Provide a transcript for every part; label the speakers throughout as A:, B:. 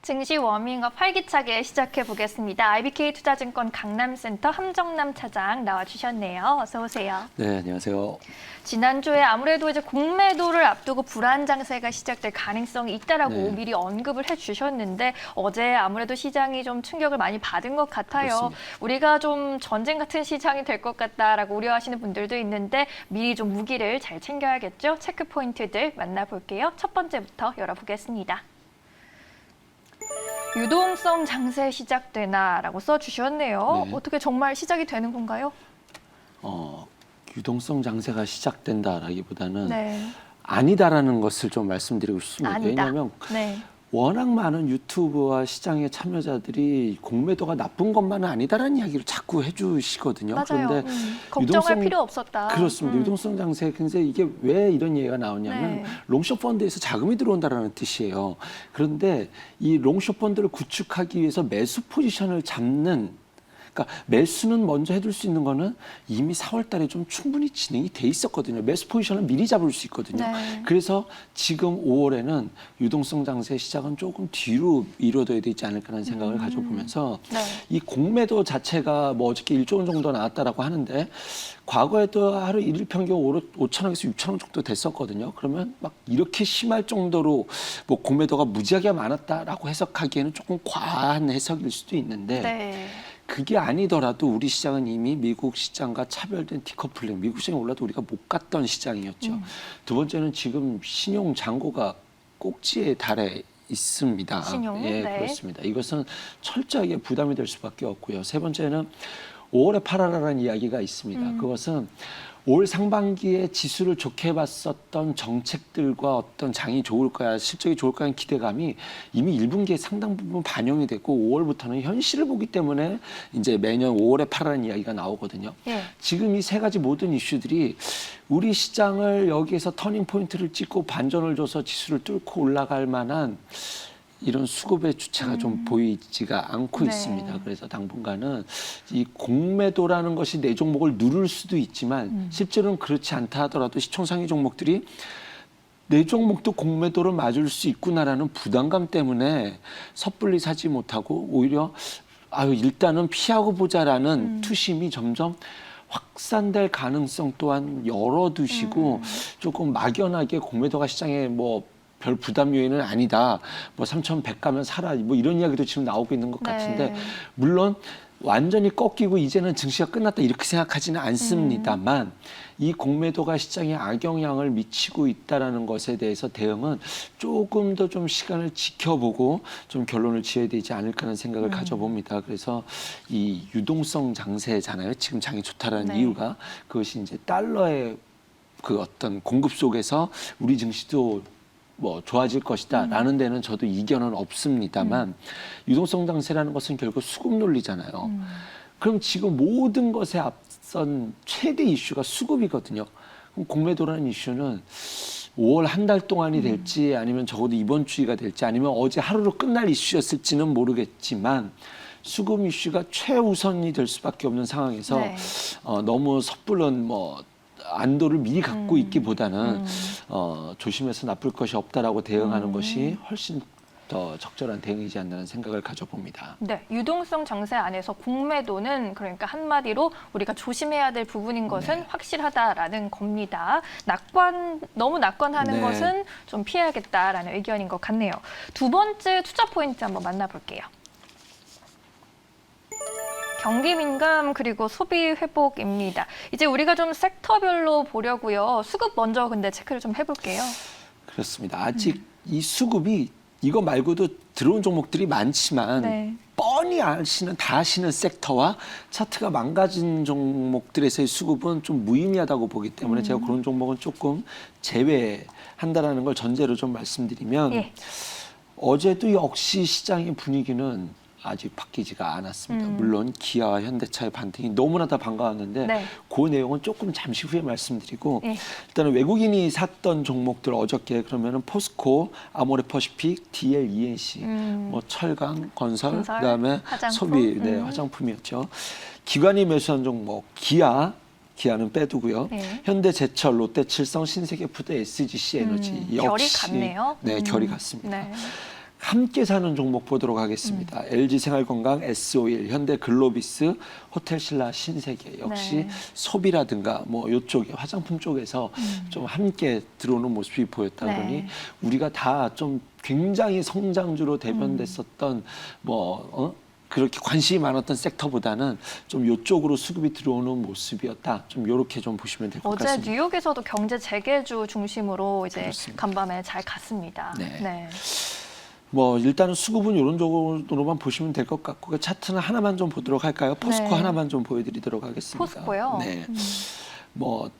A: 증시 워밍업 활기차게 시작해 보겠습니다. IBK투자증권 강남센터 함정남 차장 나와주셨네요. 어서 오세요.
B: 네, 안녕하세요.
A: 지난주에 아무래도 이제 공매도를 앞두고 불안 장세가 시작될 가능성이 있다라고
B: 네.
A: 미리 언급을 해주셨는데 어제 아무래도 시장이 좀 충격을 많이 받은 것 같아요.
B: 그렇습니다.
A: 우리가 좀 전쟁 같은 시장이 될 것 같다라고 우려하시는 분들도 있는데 미리 좀 무기를 잘 챙겨야겠죠. 체크 포인트들 만나볼게요. 첫 번째부터 열어보겠습니다. 유동성 장세 시작되나라고 써주셨네요.
B: 네.
A: 어떻게 정말 시작이 되는 건가요?
B: 유동성 장세가 시작된다라기보다는
A: 네,
B: 아니다라는 것을 좀 말씀드리고 싶습니다.
A: 아니다.
B: 왜냐하면
A: 네,
B: 워낙 많은 유튜브와 시장의 참여자들이 공매도가 나쁜 것만은 아니다라는 이야기를 자꾸 해주시거든요.
A: 맞아요.
B: 그런데
A: 걱정할 필요 없었다.
B: 그렇습니다. 유동성 장세 근데 이게 왜 이런 얘기가 나오냐면
A: 네.
B: 롱숏 펀드에서 자금이 들어온다라는 뜻이에요. 그런데 이 롱숏 펀드를 구축하기 위해서 매수 포지션을 잡는 그러니까 매수는 먼저 해둘 수 있는 거는 이미 4월 달에 좀 충분히 진행이 돼 있었거든요. 매수 포지션을 미리 잡을 수 있거든요.
A: 네.
B: 그래서 지금 5월에는 유동성 장세 시작은 조금 뒤로 미뤄둬야 되지 않을까라는 생각을 가져보면서
A: 네.
B: 이 공매도 자체가 뭐 어저께 1조 원 정도 나왔다라고 하는데 과거에도 하루 일일 평균 5천억에서 6천억 정도 됐었거든요. 그러면 막 이렇게 심할 정도로 뭐 공매도가 무지하게 많았다라고 해석하기에는 조금 과한 해석일 수도 있는데
A: 네.
B: 그게 아니더라도 우리 시장은 이미 미국 시장과 차별된 디커플링, 미국 시장에 올라도 우리가 못 갔던 시장이었죠. 두 번째는 지금 신용 잔고가 꼭지에 달해 있습니다.
A: 신용?
B: 예,
A: 네.
B: 그렇습니다. 이것은 철저하게 부담이 될 수밖에 없고요. 세 번째는 5월에 팔아라라는 이야기가 있습니다. 그것은 올 상반기에 지수를 좋게 봤었던 정책들과 어떤 장이 좋을 거야, 실적이 좋을 거라는 기대감이 이미 1분기에 상당 부분 반영이 됐고 5월부터는 현실을 보기 때문에 이제 매년 5월에 팔아라는 이야기가 나오거든요.
A: 예.
B: 지금 이 세 가지 모든 이슈들이 우리 시장을 여기에서 터닝 포인트를 찍고 반전을 줘서 지수를 뚫고 올라갈 만한 이런 수급의 주체가 좀 보이지가 않고
A: 네.
B: 있습니다. 그래서 당분간은 이 공매도라는 것이 내 종목을 누를 수도 있지만 실제로는 그렇지 않다 하더라도 시총상위 종목들이 내 종목도 공매도를 맞을 수 있구나라는 부담감 때문에 섣불리 사지 못하고 오히려 일단은 피하고 보자라는 투심이 점점 확산될 가능성 또한 열어두시고 조금 막연하게 공매도가 시장에 뭐 별 부담 요인은 아니다. 뭐 3,100 가면 사라. 뭐 이런 이야기도 지금 나오고 있는 것 같은데
A: 네.
B: 물론 완전히 꺾이고 이제는 증시가 끝났다 이렇게 생각하지는 않습니다만 이 공매도가 시장에 악영향을 미치고 있다라는 것에 대해서 대응은 조금 더 좀 시간을 지켜보고 좀 결론을 지어야 되지 않을까라는 생각을 가져봅니다. 그래서 이 유동성 장세잖아요. 지금 장이 좋다라는
A: 네.
B: 이유가 그것이 이제 달러의 그 어떤 공급 속에서 우리 증시도 뭐 좋아질 것이다라는 데는 저도 이견은 없습니다만 유동성 장세라는 것은 결국 수급 논리잖아요. 그럼 지금 모든 것에 앞선 최대 이슈가 수급이거든요. 그럼 공매도라는 이슈는 5월 한 달 동안이 될지 아니면 적어도 이번 주가 될지 아니면 어제 하루로 끝날 이슈였을지는 모르겠지만 수급 이슈가 최우선이 될 수밖에 없는 상황에서
A: 네.
B: 너무 섣불른 뭐 안도를 미리 갖고 있기보다는 조심해서 나쁠 것이 없다라고 대응하는 것이 훨씬 더 적절한 대응이지 않나는 생각을 가져봅니다.
A: 네, 유동성 장세 안에서 공매도는 그러니까 한마디로 우리가 조심해야 될 부분인 것은 확실하다라는 겁니다. 너무 낙관하는
B: 네.
A: 것은 좀 피해야겠다라는 의견인 것 같네요. 두 번째 투자 포인트 한번 만나볼게요. 경기 민감 그리고 소비 회복입니다. 이제 우리가 좀 섹터별로 보려고요. 수급 먼저 근데 체크를 좀 해볼게요.
B: 그렇습니다. 아직 이 수급이 이거 말고도 들어온 종목들이 많지만
A: 네.
B: 뻔히 다 아시는 섹터와 차트가 망가진 종목들에서의 수급은 좀 무의미하다고 보기 때문에 제가 그런 종목은 조금 제외한다라는 걸 전제로 좀 말씀드리면
A: 예.
B: 어제도 역시 시장의 분위기는 아직 바뀌지가 않았습니다. 물론 기아와 현대차의 반등이 너무나 다 반가웠는데
A: 네.
B: 그 내용은 조금 잠시 후에 말씀드리고
A: 예.
B: 일단은 외국인이 샀던 종목들 어저께 그러면은 포스코, 아모레퍼시픽, DL, ENC, 뭐 철강, 건설, 그다음에
A: 화장품.
B: 소비, 화장품이었죠. 기관이 매수한 종목 기아는 빼두고요.
A: 네.
B: 현대제철, 롯데칠성, 신세계푸드, SGC 에너지
A: 결이
B: 역시
A: 같네요.
B: 네, 결이 같습니다.
A: 네.
B: 함께 사는 종목 보도록 하겠습니다. LG생활건강, S-오일, 현대글로비스, 호텔신라, 신세계 역시
A: 네.
B: 소비라든가 뭐 이쪽에 화장품 쪽에서 좀 함께 들어오는 모습이 보였다
A: 네.
B: 그러니 우리가 다 좀 굉장히 성장주로 대변됐었던 그렇게 관심이 많았던 섹터보다는 좀 이쪽으로 수급이 들어오는 모습이었다. 좀 이렇게 좀 보시면 될 것
A: 어제
B: 같습니다.
A: 뉴욕에서도 경제 재개주 중심으로 이제
B: 그렇습니다.
A: 간밤에 잘 갔습니다.
B: 네. 뭐 일단은 수급은 이런 쪽으로만 보시면 될 것 같고 그 차트는 하나만 좀 보도록 할까요? 포스코
A: 네.
B: 하나만 좀 보여드리도록 하겠습니다.
A: 포스코요?
B: 네. 뭐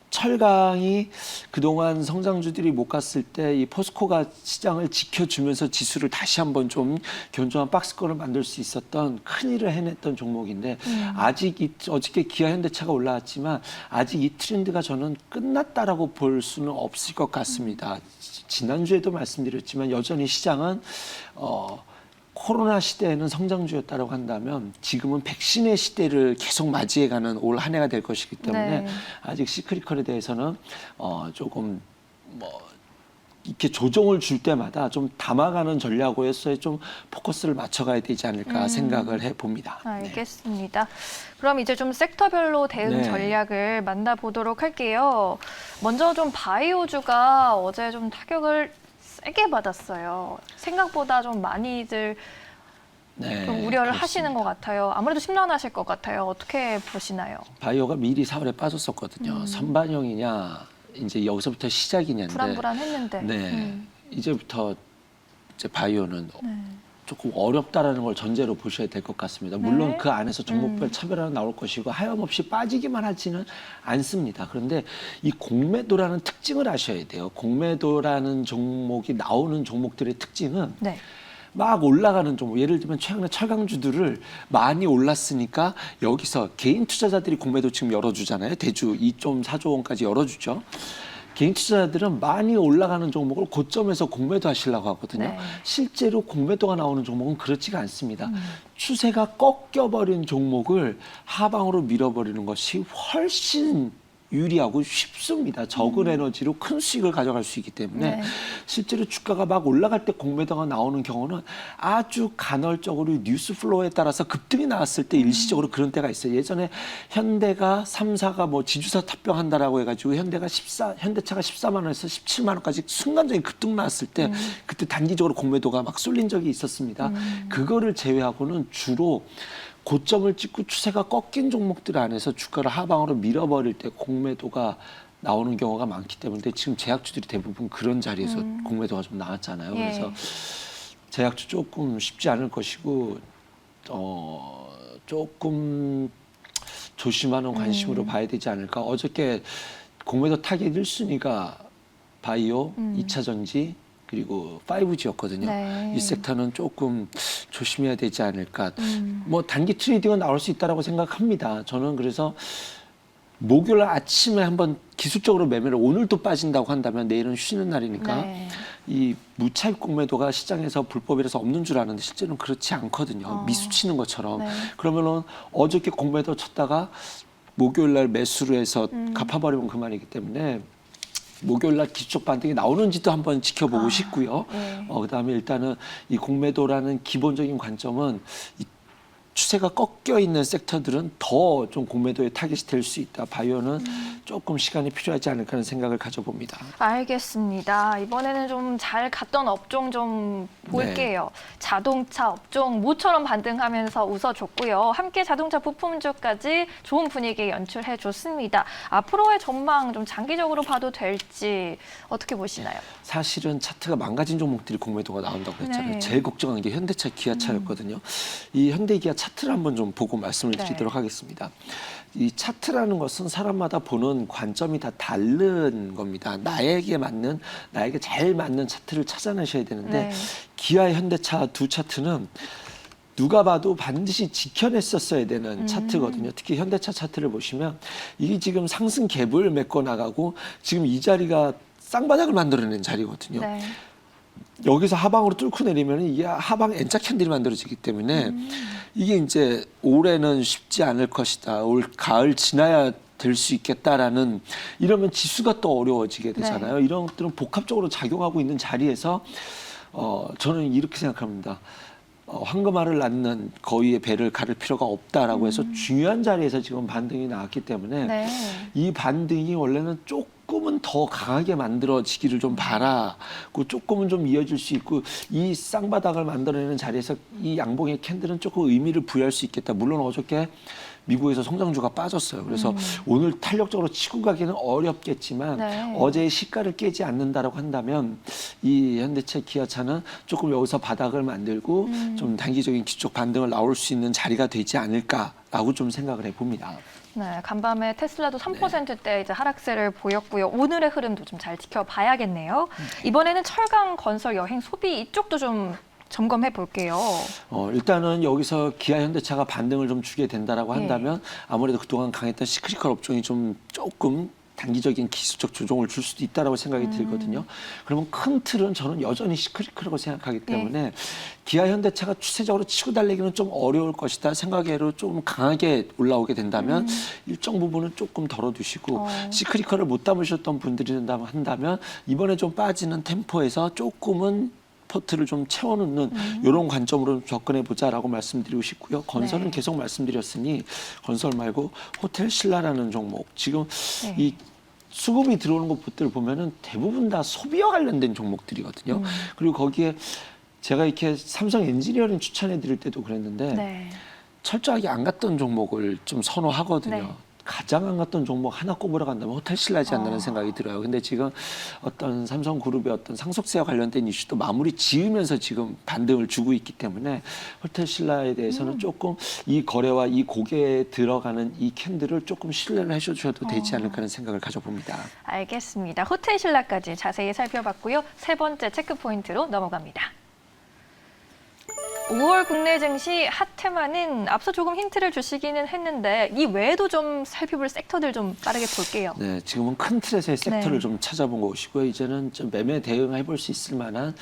B: 철강이 그동안 성장주들이 못 갔을 때 이 포스코가 시장을 지켜주면서 지수를 다시 한번 좀 견조한 박스권을 만들 수 있었던 큰일을 해냈던 종목인데 아직 어저께 기아 현대차가 올라왔지만 아직 이 트렌드가 저는 끝났다라고 볼 수는 없을 것 같습니다. 지난주에도 말씀드렸지만 여전히 시장은 코로나 시대에는 성장주였다고 한다면 지금은 백신의 시대를 계속 맞이해가는 올 한 해가 될 것이기 때문에
A: 네.
B: 아직 시크릿컬에 대해서는 조금 이렇게 조정을 줄 때마다 좀 담아가는 전략으로서의 좀 포커스를 맞춰가야 되지 않을까 생각을 해봅니다.
A: 알겠습니다. 그럼 이제 좀 섹터별로 대응
B: 네.
A: 전략을 만나보도록 할게요. 먼저 좀 바이오주가 어제 좀 타격을 세게 받았어요. 생각보다 좀 많이들
B: 네,
A: 좀 우려를
B: 그렇습니다.
A: 하시는 것 같아요. 아무래도 심란하실 것 같아요. 어떻게 보시나요?
B: 바이오가 미리 4월에 빠졌었거든요. 선반영이냐 이제 여기서부터 시작이냐인데
A: 불안불안했는데.
B: 네, 이제부터 이제 바이오는 조금 어렵다라는 걸 전제로 보셔야 될 것 같습니다. 물론
A: 네.
B: 그 안에서 종목별 차별화는 나올 것이고 하염없이 빠지기만 하지는 않습니다. 그런데 이 공매도라는 특징을 아셔야 돼요. 공매도라는 종목이 나오는 종목들의 특징은
A: 네.
B: 막 올라가는 종목, 예를 들면 최근에 철강주들을 많이 올랐으니까 여기서 개인 투자자들이 공매도 지금 열어주잖아요. 대주 2.4조 원까지 열어주죠. 개인 투자자들은 많이 올라가는 종목을 고점에서 공매도 하시려고 하거든요.
A: 네.
B: 실제로 공매도가 나오는 종목은 그렇지가 않습니다. 추세가 꺾여버린 종목을 하방으로 밀어버리는 것이 훨씬 유리하고 쉽습니다. 적은 에너지로 큰 수익을 가져갈 수 있기 때문에
A: 네.
B: 실제로 주가가 막 올라갈 때 공매도가 나오는 경우는 아주 간헐적으로 뉴스 플로우에 따라서 급등이 나왔을 때 일시적으로 그런 때가 있어요. 예전에 현대가 3사가 뭐 지주사 탑병한다라고 해가지고 현대차가 14만 원에서 17만 원까지 순간적인 급등 나왔을 때 그때 단기적으로 공매도가 막 쏠린 적이 있었습니다. 그거를 제외하고는 주로 고점을 찍고 추세가 꺾인 종목들 안에서 주가를 하방으로 밀어버릴 때 공매도가 나오는 경우가 많기 때문에 지금 제약주들이 대부분 그런 자리에서 공매도가 좀 나왔잖아요.
A: 예.
B: 그래서 제약주 조금 쉽지 않을 것이고 조금 조심하는 관심으로 봐야 되지 않을까. 어저께 공매도 타겟 1순위가 바이오, 2차 전지 그리고 5G였거든요.
A: 네.
B: 이 섹터는 조금 조심해야 되지 않을까. 뭐 단기 트레이딩은 나올 수 있다라고 생각합니다. 저는 그래서 목요일 아침에 한번 기술적으로 매매를 오늘 또 빠진다고 한다면 내일은 쉬는 날이니까
A: 네.
B: 이 무차입 공매도가 시장에서 불법이라서 없는 줄 아는데 실제로는 그렇지 않거든요. 미수치는 것처럼.
A: 네.
B: 그러면은 어저께 공매도 쳤다가 목요일 날 매수를 해서 갚아버리면 그만이기 때문에 목요일 날 기술적 반등이 나오는지도 한번 지켜보고 싶고요.
A: 네.
B: 그다음에 일단은 이 공매도라는 기본적인 관점은 이 추세가 꺾여 있는 섹터들은 더 좀 공매도의 타깃이 될 수 있다. 바이오는 조금 시간이 필요하지 않을까 하는 생각을 가져봅니다.
A: 알겠습니다. 이번에는 좀 잘 갔던 업종 좀 볼게요. 자동차 업종 모처럼 반등하면서 웃어줬고요. 함께 자동차 부품주까지 좋은 분위기 연출해줬습니다. 앞으로의 전망 좀 장기적으로 봐도 될지 어떻게 보시나요?
B: 사실은 차트가 망가진 종목들이 공매도가 나온다고 했잖아요.
A: 네.
B: 제일 걱정한 게 현대차, 기아차였거든요. 이 현대, 기아 차트를 한번 좀 보고 말씀을
A: 네.
B: 드리도록 하겠습니다. 이 차트라는 것은 사람마다 보는 관점이 다 다른 겁니다. 나에게 잘 맞는 차트를 찾아내셔야 되는데
A: 네.
B: 기아, 현대차 두 차트는 누가 봐도 반드시 지켜냈었어야 되는 차트거든요. 특히 현대차 차트를 보시면 이게 지금 상승 갭을 메꿔 나가고 지금 이 자리가 쌍바닥을 만들어낸 자리거든요.
A: 네.
B: 여기서 하방으로 뚫고 내리면 이게 하방 N자 캔들이 만들어지기 때문에 이게 이제 올해는 쉽지 않을 것이다. 올 가을 지나야 될 수 있겠다라는 이러면 지수가 또 어려워지게 되잖아요. 이런 것들은 복합적으로 작용하고 있는 자리에서 저는 이렇게 생각합니다. 황금알을 낳는 거위의 배를 가를 필요가 없다라고 해서 중요한 자리에서 지금 반등이 나왔기 때문에
A: 네.
B: 이 반등이 원래는 조금은 더 강하게 만들어지기를 좀 바라고 조금은 좀 이어질 수 있고 이 쌍바닥을 만들어내는 자리에서 이 양봉의 캔들은 조금 의미를 부여할 수 있겠다. 물론 어저께 미국에서 성장주가 빠졌어요. 그래서 오늘 탄력적으로 치고 가기는 어렵겠지만
A: 네.
B: 어제의 시가를 깨지 않는다라고 한다면 이 현대차 기아차는 조금 여기서 바닥을 만들고 좀 단기적인 기초 반등을 나올 수 있는 자리가 되지 않을까라고 좀 생각을 해봅니다.
A: 네, 간밤에 테슬라도 3%대 이제 하락세를 보였고요. 오늘의 흐름도 좀 잘 지켜봐야겠네요. 이번에는 철강, 건설, 여행, 소비 이쪽도 좀 점검해 볼게요.
B: 일단은 여기서 기아 현대차가 반등을 좀 주게 된다라고 한다면 아무래도 그동안 강했던 시크릿컬 업종이 좀 조금 단기적인 기술적 조정을 줄 수도 있다라고 생각이 들거든요. 그러면 큰 틀은 저는 여전히 시크릿컬이라고 생각하기 때문에 기아 현대차가 추세적으로 치고 달리기는 좀 어려울 것이다 생각외로 좀 강하게 올라오게 된다면 일정 부분은 조금 덜어두시고 시크릿컬을 못 담으셨던 분들이 한다면 이번에 좀 빠지는 템포에서 조금은 포트를 좀 채워놓는 이런 관점으로 접근해 보자라고 말씀드리고 싶고요. 건설은 계속 말씀드렸으니 건설 말고 호텔 신라라는 종목 지금 이 수급이 들어오는 것들을 보면은 대부분 다 소비와 관련된 종목들이거든요. 그리고 거기에 제가 이렇게 삼성 엔지니어링 추천해 드릴 때도 그랬는데 철저하게 안 갔던 종목을 좀 선호하거든요. 가장 안 갔던 종목 하나 꼽으러 간다면 호텔 신라지 않나는 생각이 들어요. 근데 지금 어떤 삼성그룹의 어떤 상속세와 관련된 이슈도 마무리 지으면서 지금 반등을 주고 있기 때문에 호텔 신라에 대해서는 조금 이 거래와 이 고개에 들어가는 이 캔들을 조금 신뢰를 해주셔도 되지 않을까 하는 생각을 가져봅니다.
A: 알겠습니다. 호텔 신라까지 자세히 살펴봤고요. 세 번째 체크 포인트로 넘어갑니다. 5월 국내 증시 핫테마는 앞서 조금 힌트를 주시기는 했는데 이 외에도 좀 살펴볼 섹터들 좀 빠르게 볼게요.
B: 네, 지금은 큰 틀에서의 섹터를 좀 찾아본 것이고요. 이제는 좀 매매 대응해 볼 수 있을 만한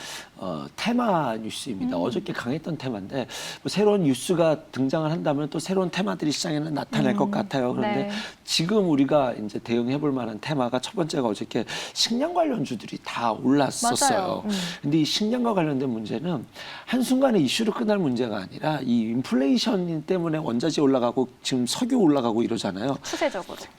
B: 테마 뉴스입니다. 어저께 강했던 테마인데 뭐 새로운 뉴스가 등장을 한다면 또 새로운 테마들이 시장에는 나타날 것 같아요. 그런데 지금 우리가 이제 대응해 볼 만한 테마가 첫 번째가 어저께 식량 관련주들이 다 올랐었어요. 근데 이 식량과 관련된 문제는 한순간에 이슈로 끝날 문제가 아니라 이 인플레이션 때문에 원자재 올라가고 지금 석유 올라가고 이러잖아요.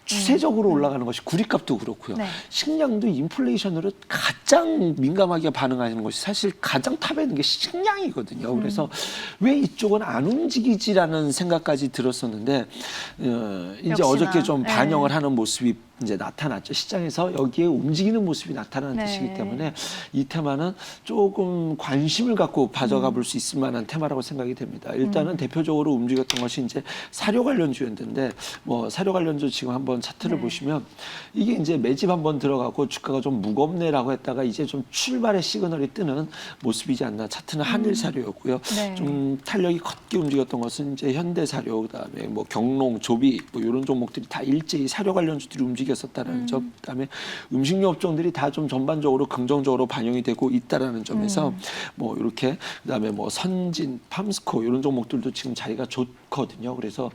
B: 추세적으로 올라가는 것이 구리값도 그렇고요. 식량도 인플레이션으로 가장 민감하게 반응하는 것이 사실 가장 탑에 있는 게 식량이거든요. 그래서 왜 이쪽은 안 움직이지라는 생각까지 들었었는데 이제 역시나. 어저께 좀 반영을 하는 모습이 이제 나타났죠. 시장에서 여기에 움직이는 모습이 나타나는 뜻이기 때문에 이 테마는 조금 관심을 갖고 가져가 볼 수 있을 만한 테마라고 생각이 됩니다. 일단은 대표적으로 움직였던 것이 이제 사료 관련주였는데 뭐 사료 관련주 지금 한번 차트를 보시면 이게 이제 매집 한번 들어가고 주가가 좀 무겁네라고 했다가 이제 좀 출발의 시그널이 뜨는 모습이지 않나. 차트는 한일사료였고요. 좀 탄력이 컸게 움직였던 것은 이제 현대사료, 그다음에 뭐 경농, 조비 뭐 이런 종목들이 다 일제히 사료 관련주들이 움직였었다는 점, 그다음에 음식료 업종들이 다 좀 전반적으로 긍정적으로 반영이 되고 있다라는 점에서 뭐 이렇게 그다음에 뭐 선진, 팜스코 이런 종목들도 지금 자리가 좋거든요. 그래서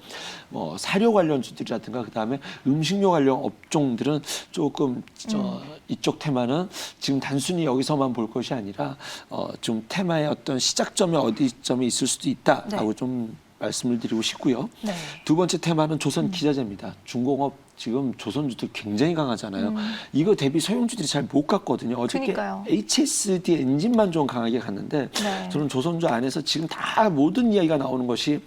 B: 뭐 사료 관련주들이라든가 그다음에 음식료 관련 업종들은 조금 이쪽 테마는 지금 단순히 여기서만 볼 것이 아니라 좀 테마의 어떤 시작점에 어디점에 있을 수도 있다라고 좀 말씀을 드리고 싶고요. 두 번째 테마는 조선 기자재입니다. 중공업 지금 조선주들 굉장히 강하잖아요. 이거 대비 소형주들이 잘 못 갔거든요. 어저께 그러니까요. HSD 엔진만 좀 강하게 갔는데 저는 조선주 안에서 지금 다 모든 이야기가 나오는 것이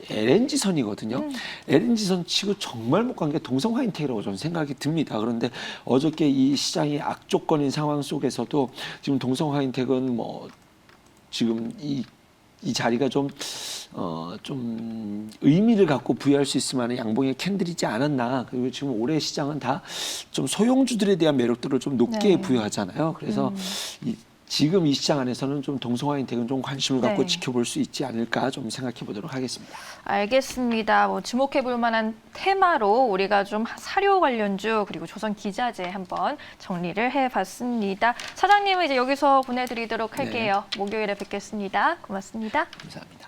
B: LNG선이거든요. LNG선 치고 정말 못 간 게 동성화인텍이라고 저는 생각이 듭니다. 그런데 어저께 이 시장이 악조건인 상황 속에서도 지금 동성화인텍은 뭐 지금 이 자리가 좀 의미를 갖고 부여할 수 있을 만한 양봉의 캔들이지 않았나. 그리고 지금 올해 시장은 다 좀 소형주들에 대한 매력들을 좀 높게 부여하잖아요. 그래서 지금 이 시장 안에서는 좀 동성화인텍은 좀 관심을 갖고 지켜볼 수 있지 않을까 좀 생각해 보도록 하겠습니다.
A: 알겠습니다. 뭐 주목해 볼 만한 테마로 우리가 좀 사료 관련주 그리고 조선 기자재 한번 정리를 해봤습니다. 사장님은 이제 여기서 보내드리도록 할게요. 목요일에 뵙겠습니다. 고맙습니다.
B: 감사합니다.